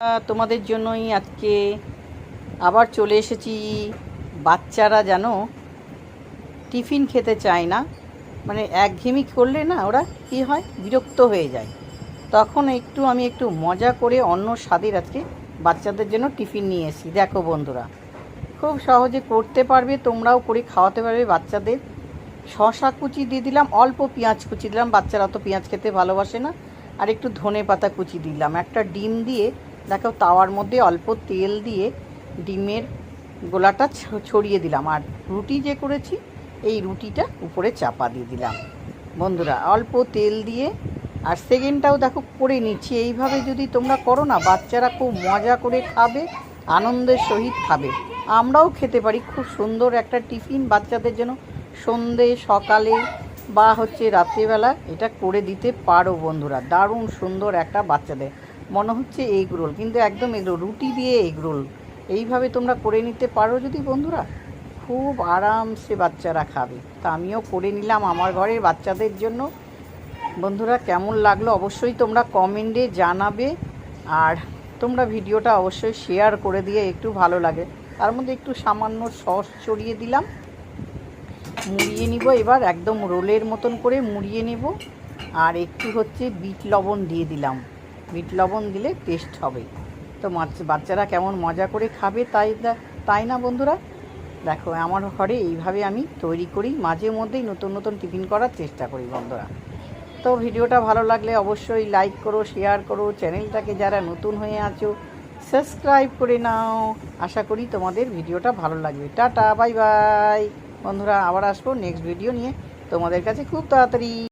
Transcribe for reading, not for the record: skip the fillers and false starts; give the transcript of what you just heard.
তোমাদের জন্যই আজকে আবার চলে এসেছি। বাচ্চারা যেন টিফিন খেতে চায় না, মানে একঘেয়েমি করলে না ওরা কী হয়, বিরক্ত হয়ে যায়। তখন আমি একটু মজা করে অন্য স্বাদের আজকে বাচ্চাদের জন্য টিফিন নিয়ে এসেছি। দেখো বন্ধুরা, খুব সহজে করতে পারবে, তোমরাও করে খাওয়াতে পারবে বাচ্চাদের। শসা কুচি দিয়ে দিলাম, অল্প পেঁয়াজ কুচি দিলাম, বাচ্চারা অত পেঁয়াজ খেতে ভালোবাসে না। আর একটু ধনে পাতা কুচি দিলাম। একটা ডিম দিয়ে দেখো তাওয়ার মধ্যে অল্প তেল দিয়ে ডিমের গোলাটা ছড়িয়ে দিলাম। আর রুটি যে করেছি এই রুটিটা উপরে চাপা দিয়ে দিলাম বন্ধুরা, অল্প তেল দিয়ে। আর সেকেন্ডটাও দেখো করে নিচ্ছি। এইভাবে যদি তোমরা করো না, বাচ্চারা খুব মজা করে খাবে, আনন্দের সহিত খাবে। আমরাও খেতে পারি। খুব সুন্দর একটা টিফিন বাচ্চাদের জন্য সন্ধে সকালে বা রাত্রিবেলা এটা করে দিতে পারো বন্ধুরা। দারুণ সুন্দর একটা বাচ্চাদের মনে হচ্ছে এগ রোল, কিন্তু একদম এগ রোল, রুটি দিয়ে এগ রোল। এইভাবে তোমরা করে নিতে পারো যদি বন্ধুরা, খুব আরামসে বাচ্চারা খাবে। তা আমিও করে নিলাম আমার ঘরের বাচ্চাদের জন্য। বন্ধুরা কেমন লাগলো অবশ্যই তোমরা কমেন্টে জানাবে। আর তোমরা ভিডিওটা অবশ্যই শেয়ার করে দিয়ে একটু ভালো লাগে। তার মধ্যে একটু সামান্য সস ছড়িয়ে দিলাম। মুড়িয়ে নিব এবার, একদম রোলের মতন করে মুড়িয়ে নেব। আর একটু বিট লবণ দিয়ে দিলাম। বিট লবণ দিলে টেস্ট হবে। তো বাচ্চারা কেমন মজা করে খাবে, তাই না বন্ধুরা? দেখো আমার ঘরে এইভাবে আমি তৈরি করি, মাঝে মধ্যেই নতুন নতুন টিফিন করার চেষ্টা করি বন্ধুরা। তো ভিডিওটা ভালো লাগলে অবশ্যই লাইক করো, শেয়ার করো। চ্যানেলটাকে যারা নতুন হয়ে আছো সাবস্ক্রাইব করে নাও। আশা করি তোমাদের ভিডিওটা ভালো লাগবে। টাটা, বাই বাই বন্ধুরা। আবার আসবো নেক্সট ভিডিও নিয়ে তোমাদের কাছে খুব তাড়াতাড়ি।